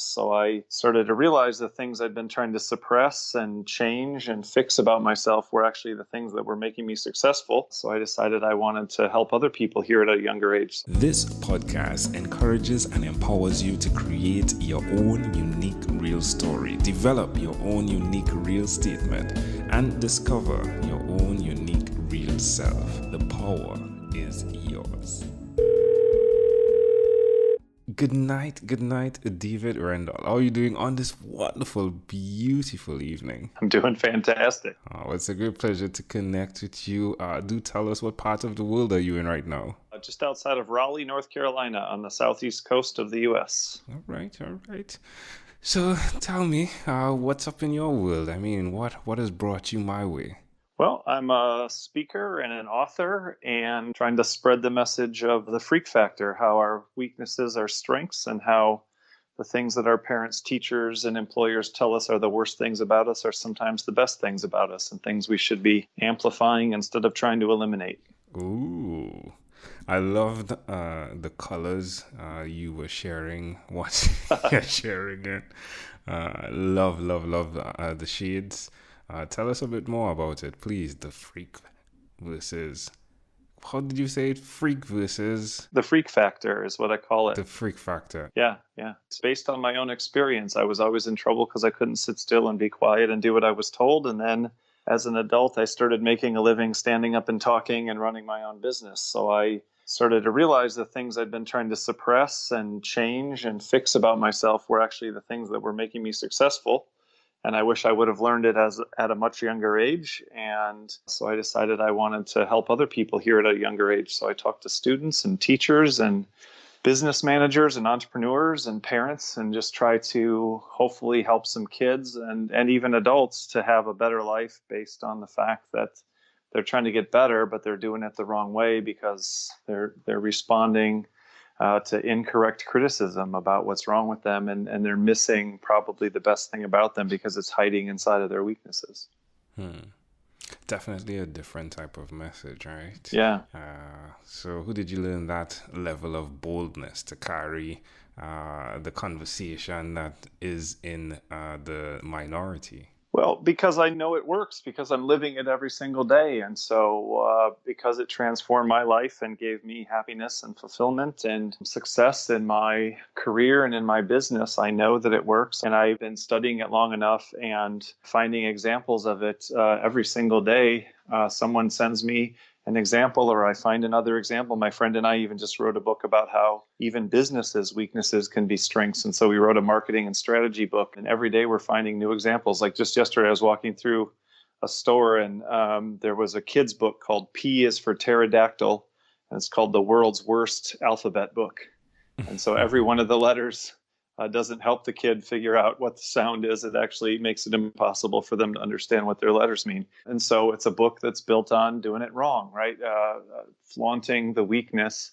So I started to realize the things I'd been trying to suppress and change and fix about myself were actually the things that were making me successful. So I decided I wanted to help other people hear it at a younger age. This podcast encourages and empowers you to create your own unique real story, develop your own unique real statement, and discover your own unique real self. The power is yours. Good night, David Rendall. How are you doing on this wonderful, beautiful evening? I'm doing fantastic. Oh, it's a great pleasure to connect with you. Do tell us, what part of the world are you in right now? Just outside of Raleigh, North Carolina, on the southeast coast of the U.S. All right. So tell me, what's up in your world? I mean, what has brought you my way? Well, I'm a speaker and an author and trying to spread the message of the freak factor, how our weaknesses are strengths and how the things that our parents, teachers, and employers tell us are the worst things about us are sometimes the best things about us and things we should be amplifying instead of trying to eliminate. Ooh, I loved the colors you were sharing. What you're sharing it. Love the shades. Tell us a bit more about it, please. The freak versus, how did you say it? Freak versus? The freak factor is what I call it. The freak factor. Yeah. It's based on my own experience. I was always in trouble because I couldn't sit still and be quiet and do what I was told. And then as an adult, I started making a living standing up and talking and running my own business. So I started to realize the things I'd been trying to suppress and change and fix about myself were actually the things that were making me successful. And I wish I would have learned it at a much younger age. And so I decided I wanted to help other people hear it at a younger age. So I talked to students and teachers and business managers and entrepreneurs and parents and just try to hopefully help some kids and even adults to have a better life based on the fact that they're trying to get better, but they're doing it the wrong way because they're responding to incorrect criticism about what's wrong with them, and they're missing probably the best thing about them because it's hiding inside of their weaknesses. Definitely a different type of message, right? Yeah. So who did you learn that level of boldness to carry the conversation that is in the minority? Well, because I know it works, because I'm living it every single day. And so because it transformed my life and gave me happiness and fulfillment and success in my career and in my business, I know that it works. And I've been studying it long enough and finding examples of it every single day. Someone sends me an example or I find another example. My friend and I even just wrote a book about how even businesses' weaknesses can be strengths. And so we wrote a marketing and strategy book. And every day we're finding new examples. Like just yesterday, I was walking through a store and there was a kid's book called P is for Pterodactyl. And it's called the world's worst alphabet book. And so every one of the letters doesn't help the kid figure out what the sound is. It actually makes it impossible for them to understand what their letters mean. And so it's a book that's built on doing it wrong, right? Flaunting the weakness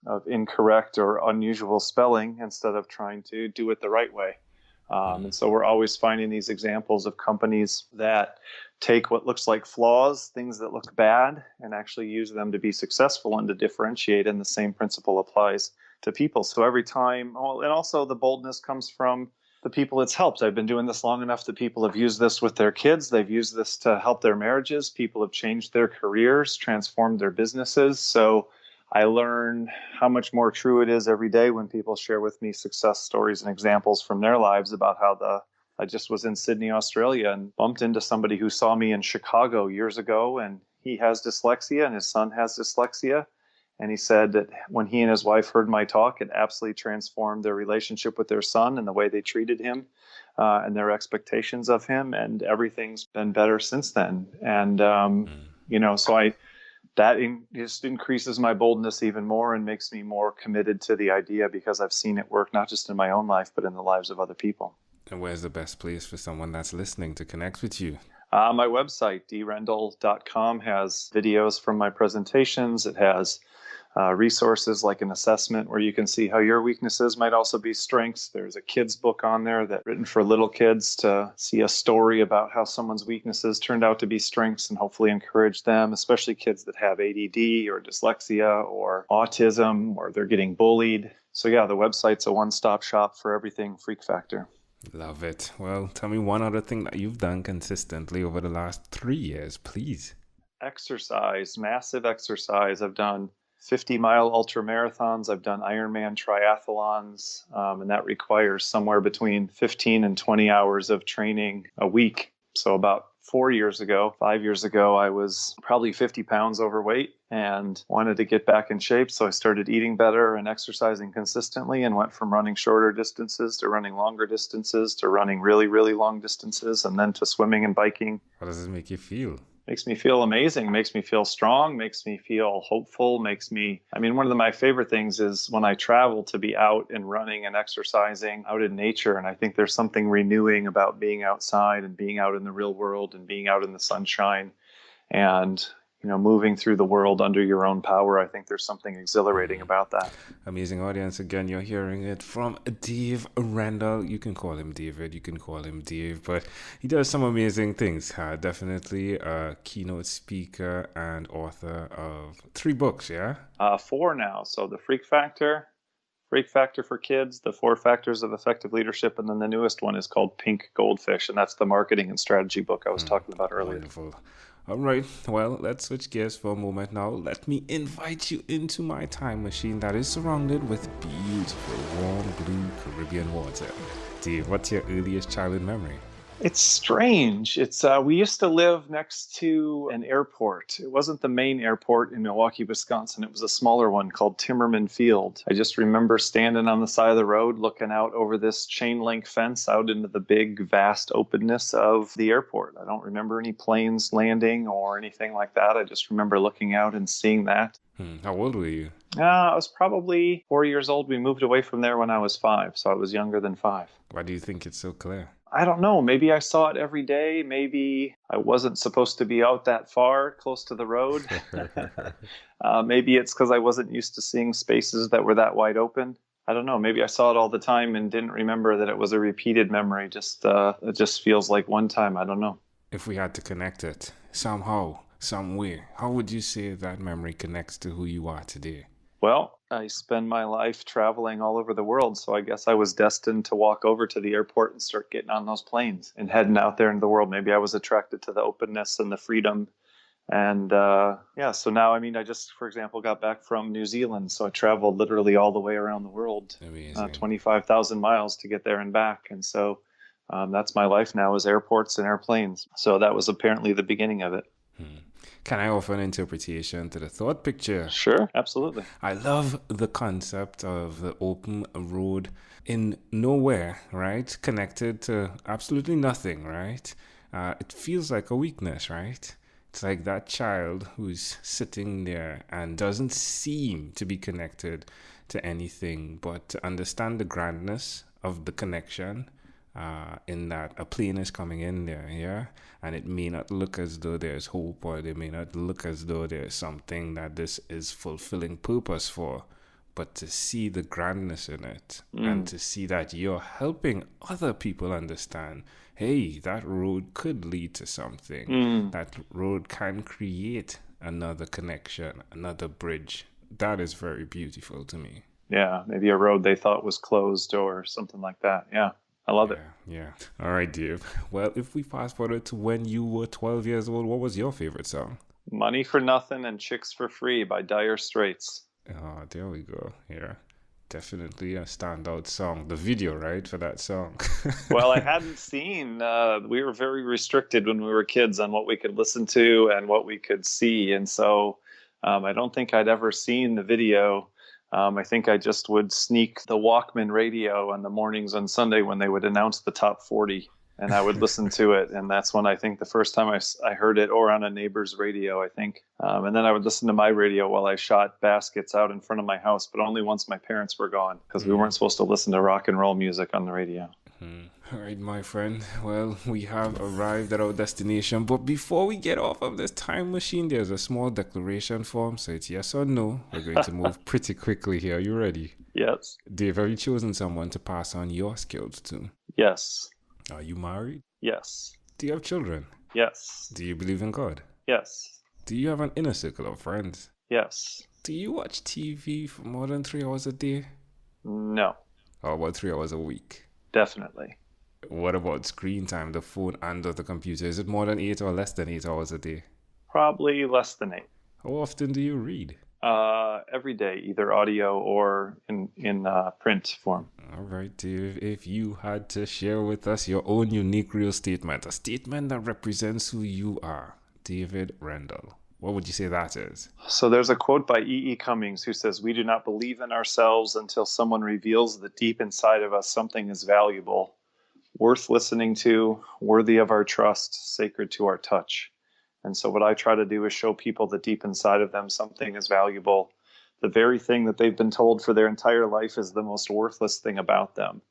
of incorrect or unusual spelling instead of trying to do it the right way. And so we're always finding these examples of companies that take what looks like flaws, things that look bad, and actually use them to be successful and to differentiate. And the same principle applies to people. So every time, and also the boldness comes from the people it's helped. I've been doing this long enough that people have used this with their kids. They've used this to help their marriages. People have changed their careers, transformed their businesses. So I learn how much more true it is every day when people share with me success stories and examples from their lives about how I just was in Sydney, Australia, and bumped into somebody who saw me in Chicago years ago, and he has dyslexia and his son has dyslexia. And he said that when he and his wife heard my talk, it absolutely transformed their relationship with their son and the way they treated him and their expectations of him. And everything's been better since then. And, so that just increases my boldness even more and makes me more committed to the idea because I've seen it work not just in my own life, but in the lives of other people. And where's the best place for someone that's listening to connect with you? My website, drendall.com, has videos from my presentations. It has resources like an assessment where you can see how your weaknesses might also be strengths. There's a kid's book on there that's written for little kids to see a story about how someone's weaknesses turned out to be strengths and hopefully encourage them, especially kids that have ADD or dyslexia or autism or they're getting bullied. So yeah, the website's a one-stop shop for everything Freak Factor. Love it. Well, tell me one other thing that you've done consistently over the last 3 years, please. Exercise, massive exercise. I've done 50-mile ultramarathons. I've done Ironman triathlons, and that requires somewhere between 15 and 20 hours of training a week. So about 5 years ago, I was probably 50 pounds overweight and wanted to get back in shape. So I started eating better and exercising consistently and went from running shorter distances to running longer distances to running really, really long distances and then to swimming and biking. How does it make you feel? Makes me feel amazing, makes me feel strong, makes me feel hopeful, one of my favorite things is when I travel to be out and running and exercising out in nature. And I think there's something renewing about being outside and being out in the real world and being out in the sunshine and, moving through the world under your own power. I think there's something exhilarating about that. Amazing audience. Again, you're hearing it from Dave Rendall. You can call him David, you can call him Dave, but he does some amazing things. Definitely a keynote speaker and author of 3 books, yeah? 4 now. So the Freak Factor for Kids, the 4 Factors of Effective Leadership, and then the newest one is called Pink Goldfish, and that's the marketing and strategy book I was talking about earlier. Wonderful. All right, well, let's switch gears for a moment now. Let me invite you into my time machine that is surrounded with beautiful, warm, blue Caribbean water. Dave, what's your earliest childhood memory? It's strange. We used to live next to an airport. It wasn't the main airport in Milwaukee, Wisconsin. It was a smaller one called Timmerman Field. I just remember standing on the side of the road, looking out over this chain link fence out into the big, vast openness of the airport. I don't remember any planes landing or anything like that. I just remember looking out and seeing that. How old were you? I was probably 4 years old. We moved away from there when I was 5, so I was younger than 5. Why do you think it's so clear? I don't know. Maybe I saw it every day. Maybe I wasn't supposed to be out that far close to the road. Maybe it's because I wasn't used to seeing spaces that were that wide open. I don't know. Maybe I saw it all the time and didn't remember that it was a repeated memory. It just feels like one time. I don't know. If we had to connect it somehow, somewhere, how would you say that memory connects to who you are today? Well, I spend my life traveling all over the world, so I guess I was destined to walk over to the airport and start getting on those planes and heading out there into the world. Maybe I was attracted to the openness and the freedom. And so now, I just, for example, got back from New Zealand, so I traveled literally all the way around the world, 25,000 miles to get there and back. And so that's my life now, is airports and airplanes. So that was apparently the beginning of it. Can I offer an interpretation to the thought picture? Sure, absolutely. I love the concept of the open road in nowhere, right? Connected to absolutely nothing, right? It feels like a weakness, right? It's like that child who's sitting there and doesn't seem to be connected to anything, but to understand the grandness of the connection, in that a plane is coming in there, yeah? And it may not look as though there's hope, or it may not look as though there's something that this is fulfilling purpose for, but to see the grandness in it and to see that you're helping other people understand, hey, that road could lead to something. That road can create another connection, another bridge. That is very beautiful to me. Yeah, maybe a road they thought was closed or something like that. Yeah. I love it. Yeah. All right, Dave. Well, if we fast forward to when you were 12 years old, what was your favorite song? Money for Nothing and Chicks for Free by Dire Straits. Oh, there we go. Yeah. Definitely a standout song. The video, right, for that song? Well, I hadn't seen, we were very restricted when we were kids on what we could listen to and what we could see. And so I don't think I'd ever seen the video. I think I just would sneak the Walkman radio on the mornings on Sunday when they would announce the top 40, and I would listen to it. And that's when I think the first time I heard it, or on a neighbor's radio, I think. And then I would listen to my radio while I shot baskets out in front of my house, but only once my parents were gone, because we weren't supposed to listen to rock and roll music on the radio. All right, my friend. Well, we have arrived at our destination. But before we get off of this time machine, there's a small declaration form. So it's yes or no. We're going to move pretty quickly here. Are you ready? Yes. Dave, have you chosen someone to pass on your skills to? Yes. Are you married? Yes. Do you have children? Yes. Do you believe in God? Yes. Do you have an inner circle of friends? Yes. Do you watch TV for more than 3 hours a day? No, Or about 3 hours a week? definitely. What about screen time, the phone and the computer? Is it more than 8 or less than 8 hours a day? Probably less than 8. How often do you read? Every day, either audio or in print form. All right, Dave, if you had to share with us your own unique real statement, a statement that represents who you are, David Rendall, what would you say that is? So there's a quote by E. Cummings who says, "We do not believe in ourselves until someone reveals that deep inside of us something is valuable, worth listening to, worthy of our trust, sacred to our touch." And so what I try to do is show people that deep inside of them something is valuable. The very thing that they've been told for their entire life is the most worthless thing about them.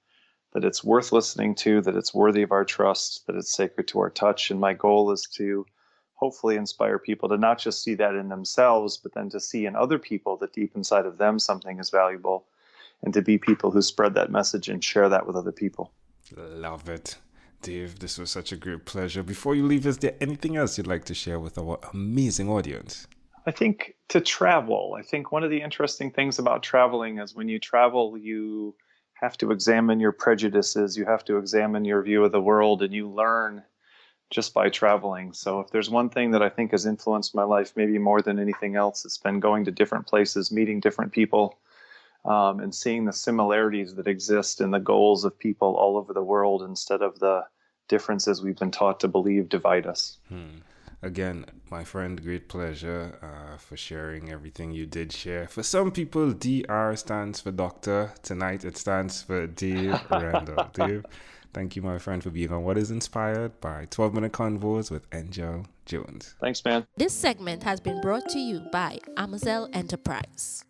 That it's worth listening to, that it's worthy of our trust, that it's sacred to our touch. And my goal is to hopefully inspire people to not just see that in themselves, but then to see in other people that deep inside of them something is valuable, and to be people who spread that message and share that with other people. Love it. Dave, this was such a great pleasure. Before you leave, is there anything else you'd like to share with our amazing audience? I think to travel, I think one of the interesting things about traveling is when you travel, you have to examine your prejudices, you have to examine your view of the world, and you learn just by traveling. So if there's one thing that I think has influenced my life, maybe more than anything else, it's been going to different places, meeting different people, and seeing the similarities that exist in the goals of people all over the world instead of the differences we've been taught to believe divide us. Again, my friend, great pleasure for sharing everything you did share. For some people, DR stands for doctor. Tonight, it stands for Dave Rendall. Dave, thank you, my friend, for being on What is Inspired by 12-Minute Convos with Angel Jones. Thanks, man. This segment has been brought to you by Amazel Enterprise.